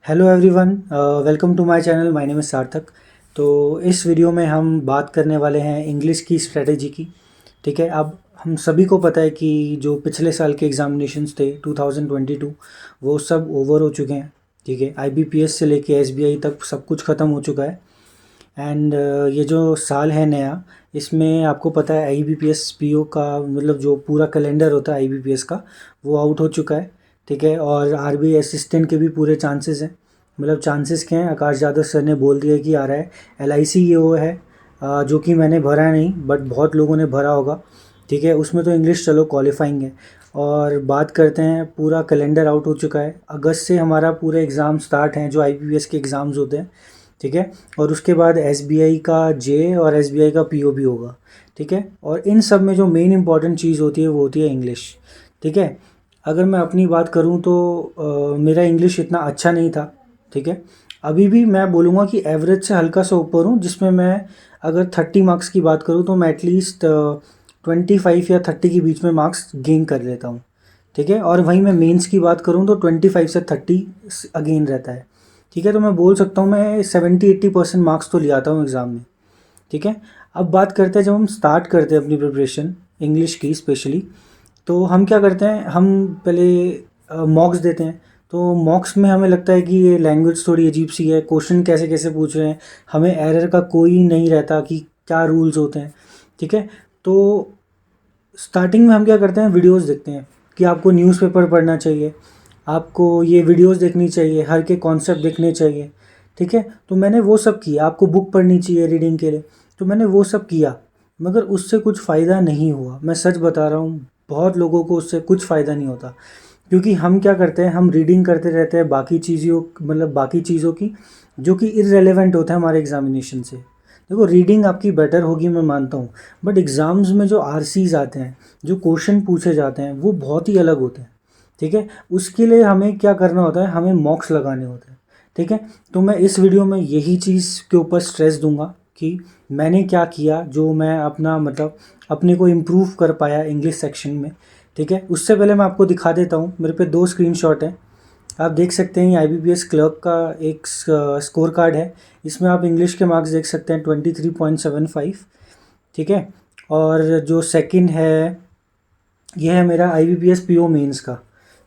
Hello everyone, welcome to my channel. My name is Sarthak. तो इस video में हम बात करने वाले हैं इंग्लिश की स्ट्रेटेजी की। ठीक है, अब हम सभी को पता है कि जो पिछले साल के एग्जामिनेशंस थे 2022 वो सब ओवर हो चुके हैं। ठीक है, आईबीपीएस से लेके एसबीआई तक सब कुछ ख़त्म हो चुका है। एंड ये जो साल है नया, इसमें आपको पता है आईबीपीएस पीओ का मतलब जो पूरा कैलेंडर होता है आईबीपीएस का वो आउट हो चुका है। ठीक है, और आरबीआई असिस्टेंट के भी पूरे चांसेस हैं। मतलब चांसेस क्या हैं, आकाश यादव सर ने बोल दिया कि आ रहा है। एलआईसी ये वो है, जो कि मैंने भरा नहीं बट बहुत लोगों ने भरा होगा। ठीक है, उसमें तो इंग्लिश चलो क्वालिफाइंग है। और बात करते हैं, पूरा कैलेंडर आउट हो चुका है। अगस्त से हमारा पूरे एग्ज़ाम स्टार्ट हैं जो आईबीपीएस के एग्ज़ाम्स होते हैं। ठीक है, और उसके बाद एसबीआई का जे और एसबीआई का पीओ भी होगा। ठीक है, और इन सब में जो मेन इंपॉर्टेंट चीज़ होती है वो होती है इंग्लिश। ठीक है, अगर मैं अपनी बात करूं तो मेरा इंग्लिश इतना अच्छा नहीं था। ठीक है, अभी भी मैं बोलूँगा कि एवरेज से हल्का सा ऊपर हूँ, जिसमें मैं अगर 30 मार्क्स की बात करूँ तो मैं एटलीस्ट 25 या 30 के बीच में मार्क्स गेन कर लेता हूँ। ठीक है, और वहीं मैं मेंस की बात करूँ तो 25 से 30 अगेन रहता है। ठीक है, तो मैं बोल सकता हूँ मैं 70-80% मार्क्स तो ले आता हूँ एग्ज़ाम में। ठीक है, अब बात करते हैं जब हम स्टार्ट करते हैं अपनी प्रिपरेशन इंग्लिश की स्पेशली, तो हम क्या करते हैं, हम पहले मॉक्स देते हैं। तो मॉक्स में हमें लगता है कि ये लैंग्वेज थोड़ी अजीब सी है, क्वेश्चन कैसे कैसे पूछ रहे हैं, हमें एरर का कोई नहीं रहता कि क्या रूल्स होते हैं। ठीक है, तो स्टार्टिंग में हम क्या करते हैं, वीडियोस देखते हैं कि आपको न्यूज़पेपर पढ़ना चाहिए, आपको ये वीडियोस देखनी चाहिए, हर के कॉन्सेप्ट देखने चाहिए। ठीक है, तो मैंने वो सब किया। आपको बुक पढ़नी चाहिए रीडिंग के लिए, तो मैंने वो सब किया। मगर उससे कुछ फ़ायदा नहीं हुआ, मैं सच बता रहा हूँ। बहुत लोगों को उससे कुछ फ़ायदा नहीं होता, क्योंकि हम क्या करते हैं, हम रीडिंग करते रहते हैं बाकी चीज़ों मतलब बाकी चीज़ों की, जो कि इररेलेवेंट होता है हमारे एग्जामिनेशन से। देखो, रीडिंग आपकी बेटर होगी मैं मानता हूँ, बट एग्ज़ाम्स में जो आरसीज आते हैं, जो क्वेश्चन पूछे जाते हैं, वो बहुत ही अलग होते हैं। ठीक है, उसके लिए हमें क्या करना होता है, हमें मॉक्स लगाने होते हैं। ठीक है, तो मैं इस वीडियो में यही चीज़ के ऊपर स्ट्रेस दूंगा कि मैंने क्या किया, जो मैं अपना मतलब अपने को इम्प्रूव कर पाया इंग्लिश सेक्शन में। ठीक है, उससे पहले मैं आपको दिखा देता हूँ, मेरे पे 2 स्क्रीनशॉट हैं। आप देख सकते हैं, ये आईबीपीएस क्लर्क का एक स्कोर कार्ड है। इसमें आप इंग्लिश के मार्क्स देख सकते हैं 23.75। ठीक है, और जो सेकंड है, यह है मेरा आईबीपीएस पीओ मेंस का।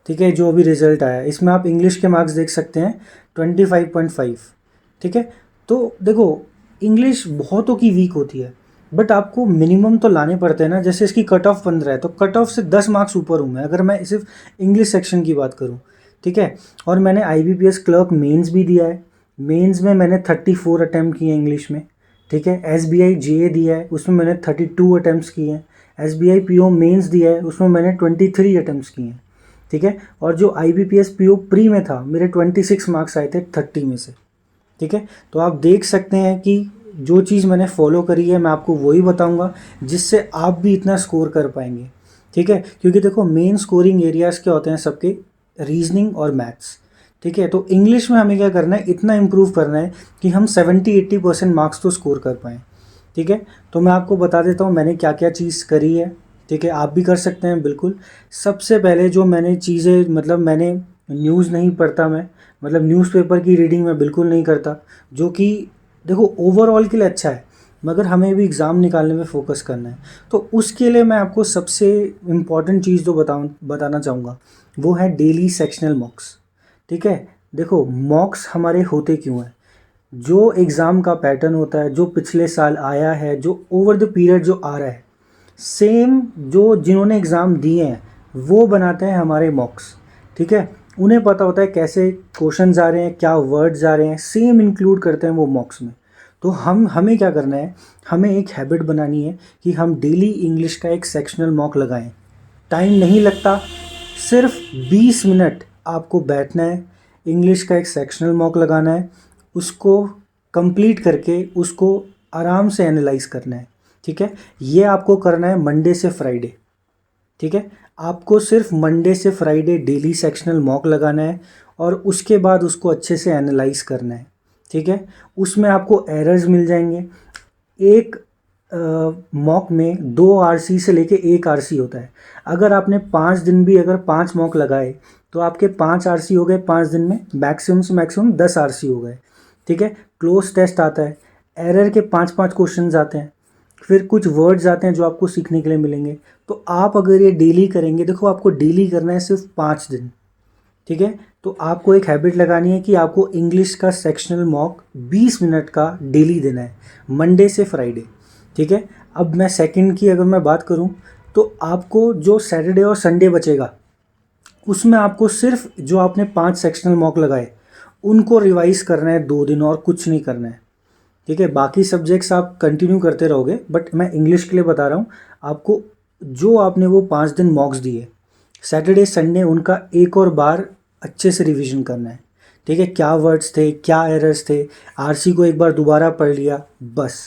ठीक है, जो अभी रिजल्ट आया, इसमें आप इंग्लिश के मार्क्स देख सकते हैं 25.5। ठीक है, तो देखो, इंग्लिश बहुतों की वीक होती है, बट आपको मिनिमम तो लाने पड़ते हैं ना। जैसे इसकी कट ऑफ 15 है, तो कट ऑफ से 10 मार्क्स ऊपर हूँ मैं, अगर मैं सिर्फ इंग्लिश सेक्शन की बात करूँ। ठीक है, और मैंने आईबीपीएस क्लर्क मेंस भी दिया है। मेंस में मैंने 34 अटैम्प्ट किए इंग्लिश में। ठीक है, एसबीआई जेए दिया है, उसमें मैंने 32 अटैम्प्ट्स किए हैं। एसबीआई पीओ मेंस दिया है, उसमें मैंने 23 अटैम्प्ट्स किए हैं। ठीक है, और जो आईबीपीएस पीओ प्री में था, मेरे 26 मार्क्स आए थे 30 में से। ठीक है, तो आप देख सकते हैं कि जो चीज़ मैंने फॉलो करी है, मैं आपको वही बताऊंगा जिससे आप भी इतना स्कोर कर पाएंगे। ठीक है, क्योंकि देखो, मेन स्कोरिंग एरियाज क्या होते हैं सबके, रीजनिंग और मैथ्स। ठीक है, तो इंग्लिश में हमें क्या करना है, इतना इम्प्रूव करना है कि हम 70-80% मार्क्स तो स्कोर कर पाएँ। ठीक है, तो मैं आपको बता देता हूँ मैंने क्या क्या चीज़ करी है। ठीक है, आप भी कर सकते हैं बिल्कुल। सबसे पहले जो मैंने चीज़ें मतलब मैंने न्यूज़ नहीं पढ़ता मैं, मतलब न्यूज़पेपर की रीडिंग मैं बिल्कुल नहीं करता, जो कि देखो ओवरऑल के लिए अच्छा है, मगर हमें भी एग्ज़ाम निकालने में फ़ोकस करना है। तो उसके लिए मैं आपको सबसे इम्पॉर्टेंट चीज़ जो बताना चाहूँगा, वो है डेली सेक्शनल मॉक्स। ठीक है, देखो मॉक्स हमारे होते क्यों हैं, जो एग्ज़ाम का पैटर्न होता है, जो पिछले साल आया है, जो ओवर द पीरियड जो आ रहा है, सेम जो जिन्होंने एग्ज़ाम दिए हैं वो बनाते हैं हमारे मॉक्स। ठीक है, उन्हें पता होता है कैसे क्वेश्चंस आ रहे हैं, क्या वर्ड्स आ रहे हैं, सेम इंक्लूड करते हैं वो मॉक्स में। तो हमें क्या करना है, हमें एक हैबिट बनानी है कि हम डेली इंग्लिश का एक सेक्शनल मॉक लगाएं। टाइम नहीं लगता, सिर्फ 20 मिनट आपको बैठना है, इंग्लिश का एक सेक्शनल मॉक लगाना है, उसको कंप्लीट करके उसको आराम से एनालाइज करना है। ठीक है, ये आपको करना है मंडे से फ्राइडे। ठीक है, आपको सिर्फ मंडे से फ्राइडे डेली सेक्शनल मॉक लगाना है, और उसके बाद उसको अच्छे से एनालाइज करना है। ठीक है, उसमें आपको एरर्स मिल जाएंगे। एक मॉक में 2 आरसी से लेके 1 आरसी होता है। अगर आपने 5 दिन भी अगर 5 मॉक लगाए, तो आपके 5 आरसी हो गए 5 दिन में, मैक्सिमम से मैक्सिमम 10 आरसी हो गए। ठीक है, क्लोज टेस्ट आता है, एरर के 5-5 क्वेश्चन आते हैं, फिर कुछ वर्ड्स आते हैं जो आपको सीखने के लिए मिलेंगे। तो आप अगर ये डेली करेंगे, देखो आपको डेली करना है सिर्फ 5 दिन। ठीक है, तो आपको एक हैबिट लगानी है कि आपको इंग्लिश का सेक्शनल मॉक 20 मिनट का डेली देना है, मंडे से फ्राइडे। ठीक है, अब मैं सेकंड की अगर मैं बात करूं, तो आपको जो सैटरडे और संडे बचेगा उसमें आपको सिर्फ जो आपने 5 सेक्शनल मॉक लगाए उनको रिवाइज करना है 2 दिन, और कुछ नहीं करना है। ठीक है, बाकी सब्जेक्ट्स आप कंटिन्यू करते रहोगे, बट मैं इंग्लिश के लिए बता रहा हूँ आपको। जो आपने वो 5 दिन मॉक्स दिए, सैटरडे संडे उनका एक और बार अच्छे से रिवीजन करना है। ठीक है, क्या वर्ड्स थे, क्या एरर्स थे, आरसी को एक बार दोबारा पढ़ लिया, बस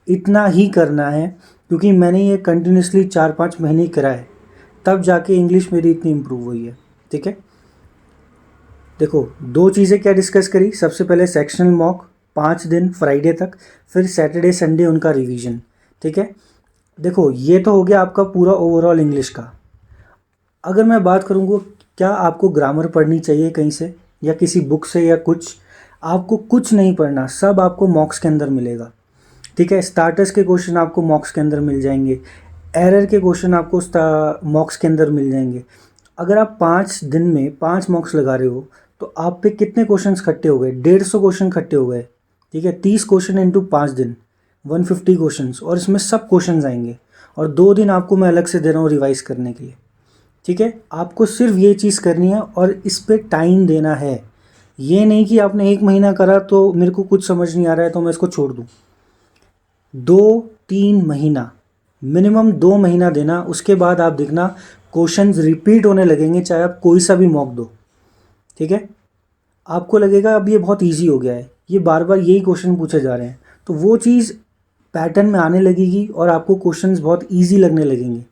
इतना ही करना है। क्योंकि मैंने ये कंटिन्यूसली 4-5 महीने करा है, तब जाके इंग्लिश मेरी इतनी इम्प्रूव हुई है। ठीक है, देखो 2 चीज़ें क्या डिस्कस करी, सबसे पहले सेक्शनल मॉक 5 दिन फ्राइडे तक, फिर सैटरडे संडे उनका रिवीजन। ठीक है, देखो ये तो हो गया आपका पूरा ओवरऑल इंग्लिश का। अगर मैं बात करूँगा क्या आपको ग्रामर पढ़नी चाहिए कहीं से या किसी बुक से या कुछ, आपको कुछ नहीं पढ़ना, सब आपको मॉक्स के अंदर मिलेगा। ठीक है, स्टार्टर्स के क्वेश्चन आपको मॉक्स के अंदर मिल जाएंगे, एरर के क्वेश्चन आपको मॉक्स के अंदर मिल जाएंगे। अगर आप 5 दिन में 5 मॉक्स लगा रहे हो तो आप पे कितने क्वेश्चन इकट्ठे हो गए, 150 क्वेश्चन इकट्ठे हो गए। ठीक है, 30 क्वेश्चन इंटू 5 दिन 150 क्वेश्चन, और इसमें सब क्वेश्चन आएंगे, और 2 दिन आपको मैं अलग से दे रहा हूँ रिवाइज करने के लिए। ठीक है, आपको सिर्फ ये चीज़ करनी है और इस पे टाइम देना है। ये नहीं कि आपने 1 महीना करा तो मेरे को कुछ समझ नहीं आ रहा है तो मैं इसको छोड़ दूँ। 2-3 महीना, मिनिमम 2 महीना देना, उसके बाद आप देखना क्वेश्चंस रिपीट होने लगेंगे, चाहे आप कोई सा भी मॉक दो। ठीक है, आपको लगेगा अब ये बहुत इजी हो गया है, ये बार बार यही क्वेश्चन पूछे जा रहे हैं, तो वो चीज़ पैटर्न में आने लगेगी और आपको क्वेश्चंस बहुत इजी लगने लगेंगे।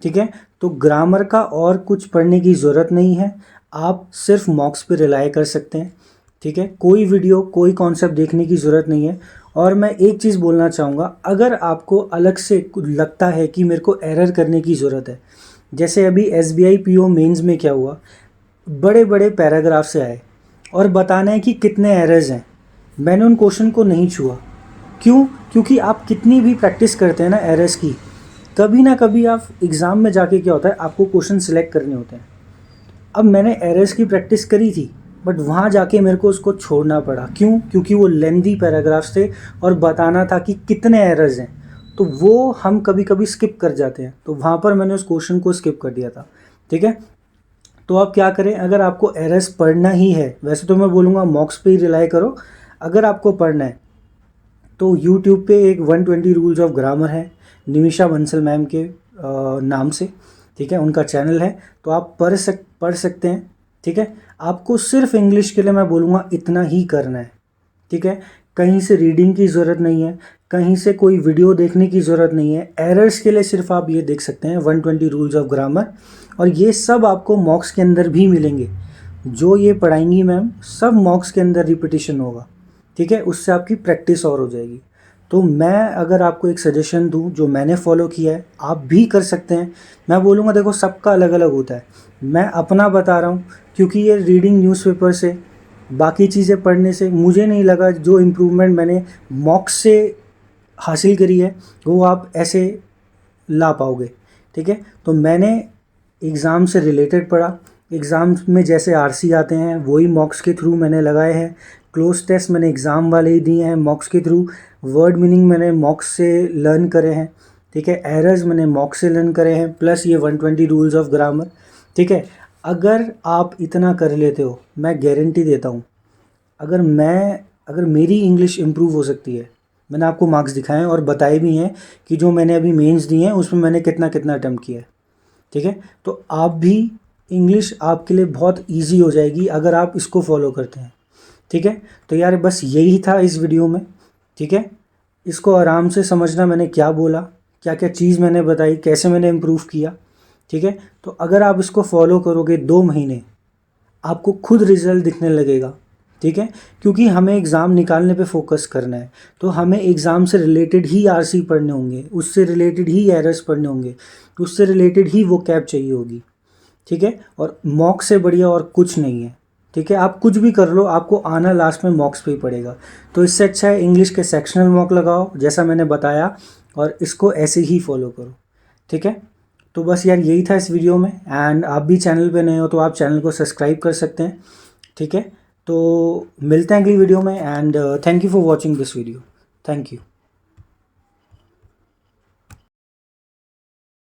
ठीक है, तो ग्रामर का और कुछ पढ़ने की ज़रूरत नहीं है, आप सिर्फ मॉक्स पे रिलाई कर सकते हैं। ठीक है, कोई वीडियो कोई कॉन्सेप्ट देखने की ज़रूरत नहीं है। और मैं एक चीज़ बोलना चाहूँगा, अगर आपको अलग से लगता है कि मेरे को एरर करने की ज़रूरत है, जैसे अभी SBI PO मेंस में क्या हुआ, बड़े बड़े पैराग्राफ से आए और बताना है कि कितने एरर्स हैं, मैंने उन क्वेश्चन को नहीं छुआ। क्यों? क्योंकि आप कितनी भी प्रैक्टिस करते हैं ना एरर्स की, कभी ना कभी आप एग्ज़ाम में जाके क्या होता है, आपको क्वेश्चन सिलेक्ट करने होते हैं। अब मैंने एरर्स की प्रैक्टिस करी थी, बट वहाँ जाके मेरे को उसको छोड़ना पड़ा। क्यों? क्योंकि वो लेंदी पैराग्राफ्स थे और बताना था कि कितने एरर्स हैं, तो वो हम कभी कभी स्किप कर जाते हैं, तो वहाँ पर मैंने उस क्वेश्चन को स्किप कर दिया था। ठीक है, तो आप क्या करें, अगर आपको एरर्स पढ़ना ही है, वैसे तो मैं बोलूँगा मॉक्स पे ही रिलाई करो, अगर आपको पढ़ना है तो यूट्यूब पे एक 120 रूल्स ऑफ ग्रामर है, निमिषा बंसल मैम के नाम से। ठीक है, उनका चैनल है, तो आप पढ़ सकते हैं। ठीक है, आपको सिर्फ इंग्लिश के लिए मैं बोलूँगा इतना ही करना है। ठीक है, कहीं से रीडिंग की ज़रूरत नहीं है, कहीं से कोई वीडियो देखने की ज़रूरत नहीं है। एरर्स के लिए सिर्फ आप ये देख सकते हैं 120 रूल्स ऑफ ग्रामर, और ये सब आपको मॉक्स के अंदर भी मिलेंगे। जो ये पढ़ाएंगी मैम सब मॉक्स के अंदर रिपीटिशन होगा। ठीक है, उससे आपकी प्रैक्टिस और हो जाएगी। तो मैं अगर आपको एक सजेशन दूं जो मैंने फॉलो किया है, आप भी कर सकते हैं। मैं बोलूँगा देखो सबका अलग अलग होता है, मैं अपना बता रहा हूँ, क्योंकि ये रीडिंग न्यूज़पेपर से बाकी चीज़ें पढ़ने से मुझे नहीं लगा जो इम्प्रूवमेंट मैंने मॉक्स से हासिल करी है वो आप ऐसे ला पाओगे। ठीक है, तो मैंने एग्ज़ाम से रिलेटेड पढ़ा, एग्ज़ाम्स में जैसे आरसी आते हैं वही मॉक्स के थ्रू मैंने लगाए हैं, क्लोज टेस्ट मैंने एग्ज़ाम वाले ही दिए हैं मॉक्स के थ्रू, वर्ड मीनिंग मैंने मॉक्स से लर्न करे हैं। ठीक है, एरर्स मैंने मॉक्स से लर्न करे हैं, प्लस ये 120 रूल्स ऑफ ग्रामर। ठीक है, अगर आप इतना कर लेते हो, मैं गारंटी देता हूँ, अगर मेरी इंग्लिश इम्प्रूव हो सकती है, मैंने आपको मार्क्स दिखाए हैं और बताए भी हैं कि जो मैंने अभी मेंस दिए हैं उसमें मैंने कितना कितना अटेम्प्ट किया है। ठीक है, तो आप भी इंग्लिश आपके लिए बहुत इजी हो जाएगी अगर आप इसको फॉलो करते हैं। ठीक है, तो यार बस यही था इस वीडियो में। ठीक है, इसको आराम से समझना मैंने क्या बोला, क्या क्या चीज़ मैंने बताई, कैसे मैंने इम्प्रूव किया। ठीक है, तो अगर आप इसको फॉलो करोगे 2 महीने, आपको खुद रिजल्ट दिखने लगेगा। ठीक है, क्योंकि हमें एग्ज़ाम निकालने पे फोकस करना है, तो हमें एग्ज़ाम से रिलेटेड ही आरसी पढ़ने होंगे, उससे रिलेटेड ही एरर्स पढ़ने होंगे, उससे रिलेटेड ही वो कैब चाहिए होगी। ठीक है। और मॉक से बढ़िया और कुछ नहीं है, ठीक है। आप कुछ भी कर लो, आपको आना लास्ट में मॉक्स पे ही पड़ेगा। तो इससे अच्छा है इंग्लिश के सेक्शनल मॉक लगाओ जैसा मैंने बताया, और इसको ऐसे ही फॉलो करो, ठीक है। तो बस यार यही था इस वीडियो में। एंड आप भी चैनल पे नए हो तो आप चैनल को सब्सक्राइब कर सकते हैं, ठीक है। तो मिलते हैं अगली वीडियो में। And thank you for watching this video. Thank you.